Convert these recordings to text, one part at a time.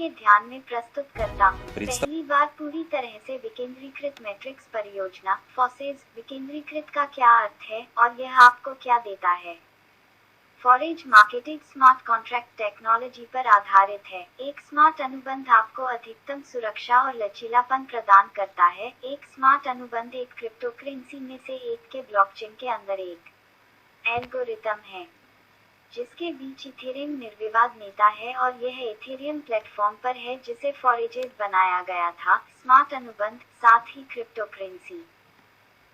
आपके ध्यान में प्रस्तुत करता हूँ। पहली बार पूरी तरह से विकेंद्रीकृत मैट्रिक्स परियोजना फॉसेज। विकेंद्रीकृत का क्या अर्थ है और यह आपको क्या देता है? Forage marketing smart contract technology पर आधारित है। एक स्मार्ट अनुबंध आपको अधिकतम सुरक्षा और लचीलापन प्रदान करता है। एक स्मार्ट अनुबंध एक क्रिप्टोकरेंसी में से एक के ब्लॉकचेन के अंदर एक एल्गोरिथम है जिसके बीच इथेरियम निर्विवाद नेता है और यह इथेरियम प्लेटफॉर्म पर है जिसे फॉरेजेज बनाया गया था। स्मार्ट अनुबंध साथ ही क्रिप्टोकरेंसी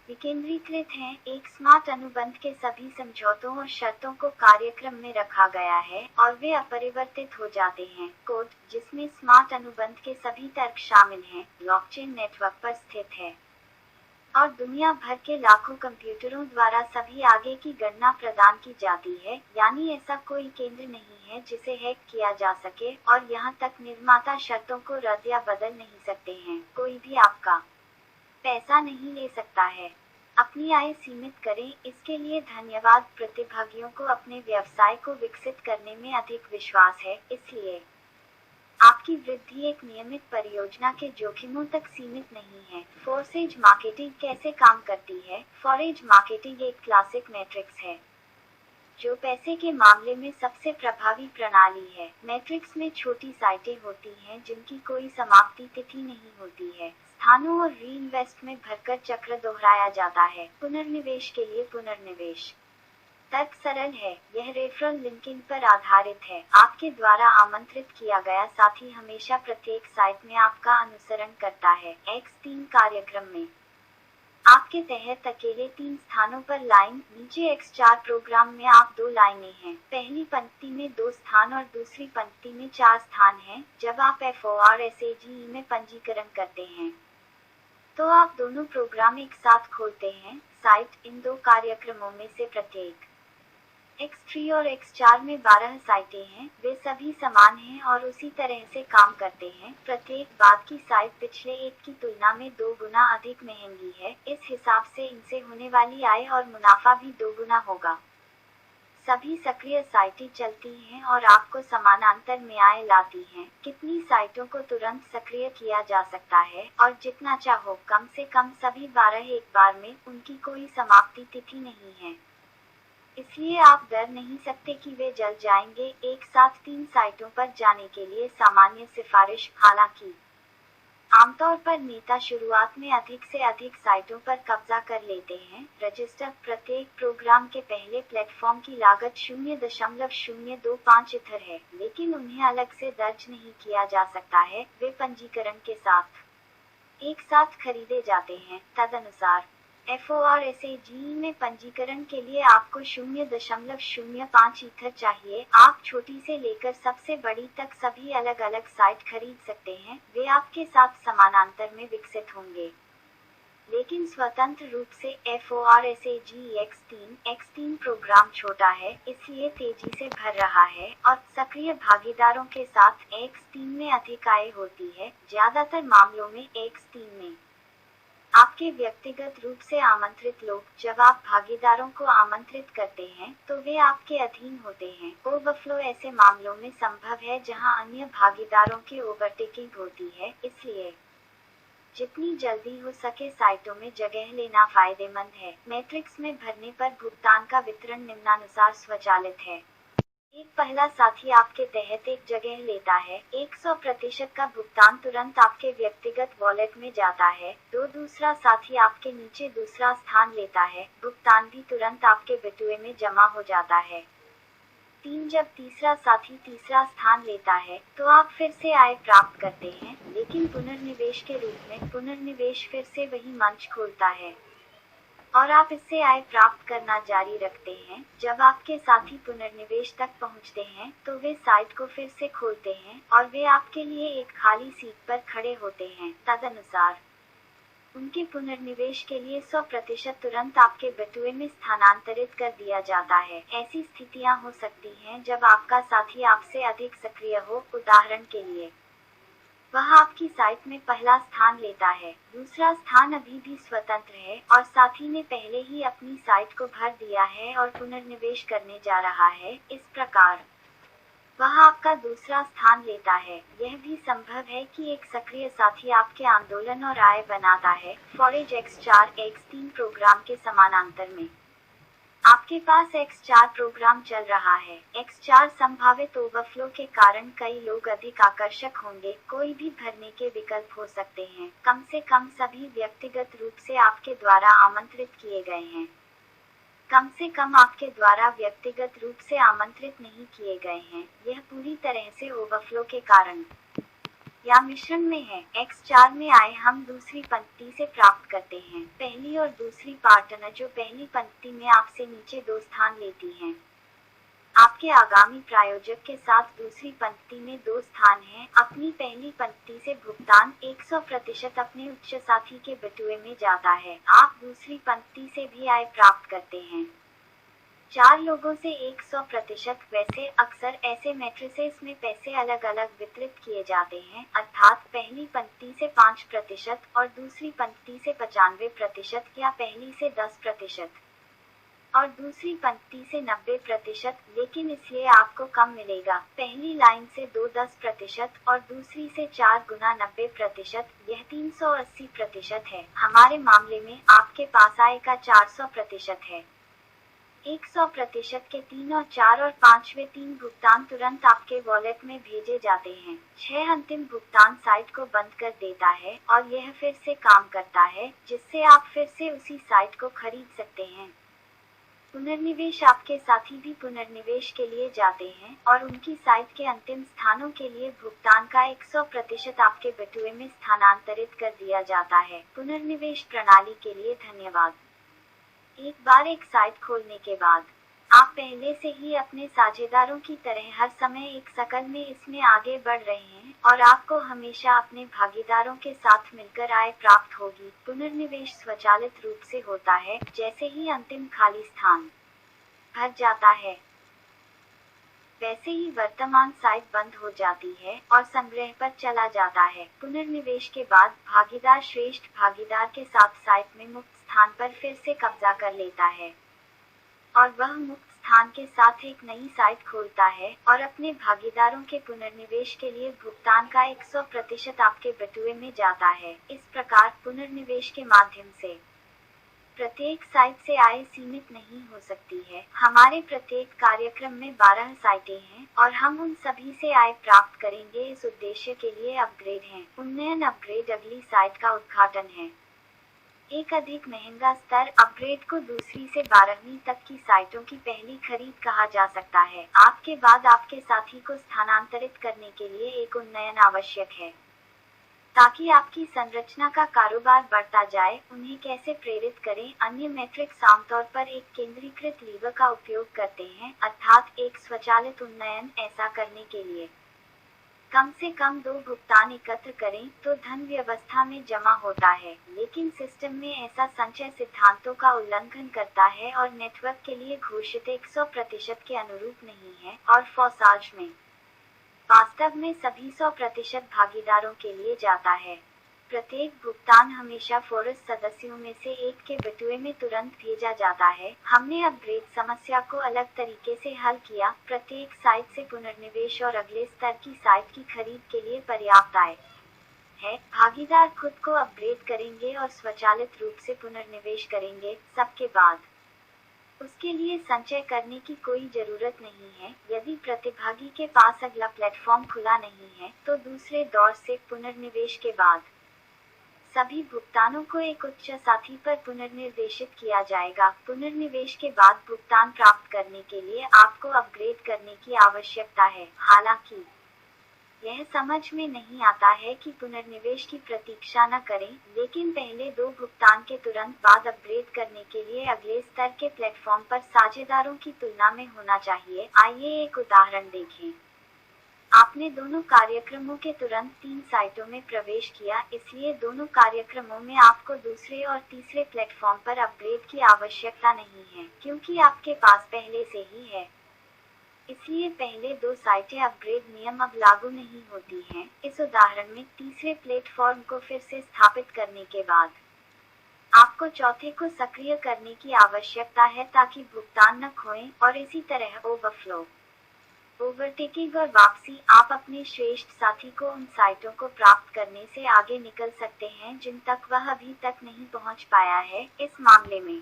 विकेंद्रीकृत हैं। एक स्मार्ट अनुबंध के सभी समझौतों और शर्तों को कार्यक्रम में रखा गया है और वे अपरिवर्तित हो जाते हैं। कोड जिसमें स्मार्ट अनुबंध के सभी तर्क शामिल हैं, ब्लॉकचेन नेटवर्क पर स्थित है और दुनिया भर के लाखों कंप्यूटरों द्वारा सभी आगे की गणना प्रदान की जाती है। यानी ऐसा कोई केंद्र नहीं है जिसे हैक किया जा सके और यहाँ तक निर्माता शर्तों को रद्द या बदल नहीं सकते हैं। कोई भी आपका पैसा नहीं ले सकता है। अपनी आय सीमित करें। इसके लिए धन्यवाद। प्रतिभागियों को अपने व्यवसाय को विकसित करने में अधिक विश्वास है, इसलिए आपकी वृद्धि एक नियमित परियोजना के जोखिमों तक सीमित नहीं है। फॉरेज मार्केटिंग कैसे काम करती है? फॉरेज मार्केटिंग एक क्लासिक मैट्रिक्स है जो पैसे के मामले में सबसे प्रभावी प्रणाली है। मैट्रिक्स में छोटी साइटें होती हैं जिनकी कोई समाप्ति तिथि नहीं होती है। स्थानों और रीइन्वेस्ट में भरकर चक्र दोहराया जाता है। पुनर्निवेश के लिए पुनर्निवेश तर्क सरल है। यह रेफरल लिंकिंग पर आधारित है। आपके द्वारा आमंत्रित किया गया साथी हमेशा प्रत्येक साइट में आपका अनुसरण करता है। X3 कार्यक्रम में आपके तहत अकेले 3 स्थानों पर लाइन, नीचे X4 प्रोग्राम में आप 2 लाइनें हैं। पहली पंक्ति में 2 स्थान और दूसरी पंक्ति में 4 स्थान हैं। जब आप FORSAGE में पंजीकरण करते हैं तो आप दोनों प्रोग्राम एक साथ खोलते हैं। साइट इन 2 कार्यक्रमों में से प्रत्येक X3 और X4 में 12 साइटें हैं। वे सभी समान हैं और उसी तरह से काम करते हैं। प्रत्येक बाद की साइट पिछले एक की तुलना में 2 गुना अधिक महंगी है। इस हिसाब से इनसे होने वाली आय और मुनाफा भी 2 गुना होगा। सभी सक्रिय साइटें चलती हैं और आपको समानांतर में आय लाती हैं। कितनी साइटों को तुरंत सक्रिय किया जा सकता है और जितना चाहो कम से कम सभी 12 एक बार में। उनकी कोई समाप्ति तिथि नहीं है, इसलिए आप डर नहीं सकते कि वे जल जाएंगे। एक साथ 3 साइटों पर जाने के लिए सामान्य सिफारिश। हालांकि आमतौर पर नेता शुरुआत में अधिक से अधिक साइटों पर कब्जा कर लेते हैं। रजिस्टर प्रत्येक प्रोग्राम के पहले प्लेटफॉर्म की लागत 0.025 इथर है, लेकिन उन्हें अलग से दर्ज नहीं किया जा सकता है। वे पंजीकरण के साथ एक साथ खरीदे जाते हैं। तदनुसार FORSAGE में पंजीकरण के लिए आपको 0.05 ईथर चाहिए। आप छोटी से लेकर सबसे बड़ी तक सभी अलग अलग साइट खरीद सकते हैं। वे आपके साथ समानांतर में विकसित होंगे लेकिन स्वतंत्र रूप से। FORSAGE X3 प्रोग्राम छोटा है, इसलिए तेजी से भर रहा है और सक्रिय भागीदारों के साथ X3 में अधिक आय होती है। ज्यादातर मामलों में X3 में आपके व्यक्तिगत रूप से आमंत्रित लोग, जब आप भागीदारों को आमंत्रित करते हैं तो वे आपके अधीन होते हैं। ओवरफ्लो ऐसे मामलों में संभव है जहां अन्य भागीदारों की ओवरटेकिंग होती है, इसलिए जितनी जल्दी हो सके साइटों में जगह लेना फायदेमंद है। मैट्रिक्स में भरने पर भुगतान का वितरण निम्नानुसार स्वचालित है। एक पहला साथी आपके तहत एक जगह लेता है। 100% का भुगतान तुरंत आपके व्यक्तिगत वॉलेट में जाता है। 2 दूसरा साथी आपके नीचे दूसरा स्थान लेता है। भुगतान भी तुरंत आपके बिटुए में जमा हो जाता है। 3 जब तीसरा साथी तीसरा स्थान लेता है तो आप फिर से आय प्राप्त करते हैं, लेकिन पुनर्निवेश के रूप में। पुनर्निवेश फिर से वही मंच खोलता है और आप इससे आय प्राप्त करना जारी रखते हैं। जब आपके साथी पुनर्निवेश तक पहुंचते हैं तो वे साइट को फिर से खोलते हैं और वे आपके लिए एक खाली सीट पर खड़े होते हैं। तदनुसार उनके पुनर्निवेश के लिए 100% तुरंत आपके बिटुए में स्थानांतरित कर दिया जाता है। ऐसी स्थितियां हो सकती हैं जब आपका साथी आपसे अधिक सक्रिय हो। उदाहरण के लिए वह आपकी साइट में पहला स्थान लेता है, दूसरा स्थान अभी भी स्वतंत्र है और साथी ने पहले ही अपनी साइट को भर दिया है और पुनर्निवेश करने जा रहा है। इस प्रकार वह आपका दूसरा स्थान लेता है। यह भी संभव है कि एक सक्रिय साथी आपके आंदोलन और आय बनाता है। फॉरेज X4 X3 प्रोग्राम के समानांतर में आपके पास X4 प्रोग्राम चल रहा है। X4 संभावित ओवरफ्लो के कारण कई लोग अधिक आकर्षक होंगे। कोई भी भरने के विकल्प हो सकते हैं। कम से कम सभी व्यक्तिगत रूप से आपके द्वारा आमंत्रित किए गए हैं। कम से कम आपके द्वारा व्यक्तिगत रूप से आमंत्रित नहीं किए गए हैं। यह पूरी तरह से ओवरफ्लो के कारण या मिश्रण में है। X4 में आए हम दूसरी पंक्ति से प्राप्त करते हैं। पहली और दूसरी पार्टनर जो पहली पंक्ति में आपसे नीचे 2 स्थान लेती हैं। आपके आगामी प्रायोजक के साथ दूसरी पंक्ति में 2 स्थान हैं। अपनी पहली पंक्ति से भुगतान 100% अपने उच्च साथी के बटुए में जाता है। आप दूसरी पंक्ति से भी आय प्राप्त करते हैं। 4 लोगों से 100%। वैसे अक्सर ऐसे मैट्रिसेस में पैसे अलग अलग वितरित किए जाते हैं, अर्थात पहली पंक्ति से 5% और दूसरी पंक्ति से 95% या पहली से 10% और दूसरी पंक्ति से 90%, लेकिन इसलिए आपको कम मिलेगा। पहली लाइन से 2 10% और दूसरी से 4 गुना 90%, यह 380% है। हमारे मामले में आपके पास आय का 400% है। 100% के 3 और 4 और 5वें 3 भुगतान तुरंत आपके वॉलेट में भेजे जाते हैं। 6 अंतिम भुगतान साइट को बंद कर देता है और यह फिर से काम करता है, जिससे आप फिर से उसी साइट को खरीद सकते हैं। पुनर्निवेश आपके साथी भी पुनर्निवेश के लिए जाते हैं और उनकी साइट के अंतिम स्थानों के लिए भुगतान का 100% आपके बटुए में स्थानांतरित कर दिया जाता है। पुनर्निवेश प्रणाली के लिए धन्यवाद। एक बार एक साइट खोलने के बाद आप पहले से ही अपने साझेदारों की तरह हर समय एक शकल में इसमें आगे बढ़ रहे हैं और आपको हमेशा अपने भागीदारों के साथ मिलकर आय प्राप्त होगी। पुनर्निवेश स्वचालित रूप से होता है जैसे ही अंतिम खाली स्थान भर जाता है, वैसे ही वर्तमान साइट बंद हो जाती है और संग्रह पर चला जाता है। पुनर्निवेश के बाद भागीदार श्रेष्ठ भागीदार के साथ साइट में मुक्त स्थान पर फिर से कब्जा कर लेता है और वह मुक्त स्थान के साथ एक नई साइट खोलता है और अपने भागीदारों के पुनर्निवेश के लिए भुगतान का 100% आपके बटुए में जाता है। इस प्रकार पुनर्निवेश के माध्यम से प्रत्येक साइट से आय सीमित नहीं हो सकती है। हमारे प्रत्येक कार्यक्रम में 12 साइटें हैं और हम उन सभी से आय प्राप्त करेंगे। इस उद्देश्य के लिए अपग्रेड है। उन्नयन अपग्रेड अगली साइट का उद्घाटन है। एक अधिक महंगा स्तर अपग्रेड को दूसरी से 12वीं तक की साइटों की पहली खरीद कहा जा सकता है। आपके बाद आपके साथी को स्थानांतरित करने के लिए एक उन्नयन आवश्यक है ताकि आपकी संरचना का कारोबार बढ़ता जाए। उन्हें कैसे प्रेरित करें? अन्य मैट्रिक्स आमतौर पर एक केंद्रीकृत लीवर का उपयोग करते हैं, अर्थात एक स्वचालित उन्नयन। ऐसा करने के लिए कम से कम 2 भुगतान एकत्र करें तो धन व्यवस्था में जमा होता है, लेकिन सिस्टम में ऐसा संचय सिद्धांतों का उल्लंघन करता है और नेटवर्क के लिए घोषित 100% के अनुरूप नहीं है और फॉसाज में वास्तव में सभी 100% भागीदारों के लिए जाता है। प्रत्येक भुगतान हमेशा फोरस सदस्यों में से एक के बटुए में तुरंत भेजा जाता है। हमने अपग्रेड समस्या को अलग तरीके से हल किया। प्रत्येक साइट से पुनर्निवेश और अगले स्तर की साइट की खरीद के लिए पर्याप्त आय है। भागीदार खुद को अपग्रेड करेंगे और स्वचालित रूप से पुनर्निवेश करेंगे। सबके बाद उसके लिए संचय करने की कोई जरूरत नहीं है। यदि प्रतिभागी के पास अगला प्लेटफॉर्म खुला नहीं है तो दूसरे दौर से पुनर्निवेश के बाद सभी भुगतानों को एक उच्च साथी पर पुनर्निर्देशित किया जाएगा। पुनर्निवेश के बाद भुगतान प्राप्त करने के लिए आपको अपग्रेड करने की आवश्यकता है। हालांकि यह समझ में नहीं आता है कि पुनर्निवेश की प्रतीक्षा न करें, लेकिन पहले 2 भुगतान के तुरंत बाद अपग्रेड करने के लिए अगले स्तर के प्लेटफॉर्म पर साझेदारों की तुलना में होना चाहिए। आइए एक उदाहरण देखें। आपने दोनों कार्यक्रमों के तुरंत 3 साइटों में प्रवेश किया, इसलिए दोनों कार्यक्रमों में आपको दूसरे और तीसरे प्लेटफॉर्म पर अपग्रेड की आवश्यकता नहीं है, क्योंकि आपके पास पहले से ही है। इसलिए पहले 2 साइटें अपग्रेड नियम अब लागू नहीं होती हैं। इस उदाहरण में तीसरे प्लेटफॉर्म को फिर से स्थापित करने के बाद आपको चौथे को सक्रिय करने की आवश्यकता है ताकि भुगतान न खोएं और इसी तरह ओवरफ्लो ओवरटेकिंग और वापसी, आप अपने श्रेष्ठ साथी को उन साइटों को प्राप्त करने से आगे निकल सकते हैं जिन तक वह अभी तक नहीं पहुंच पाया है। इस मामले में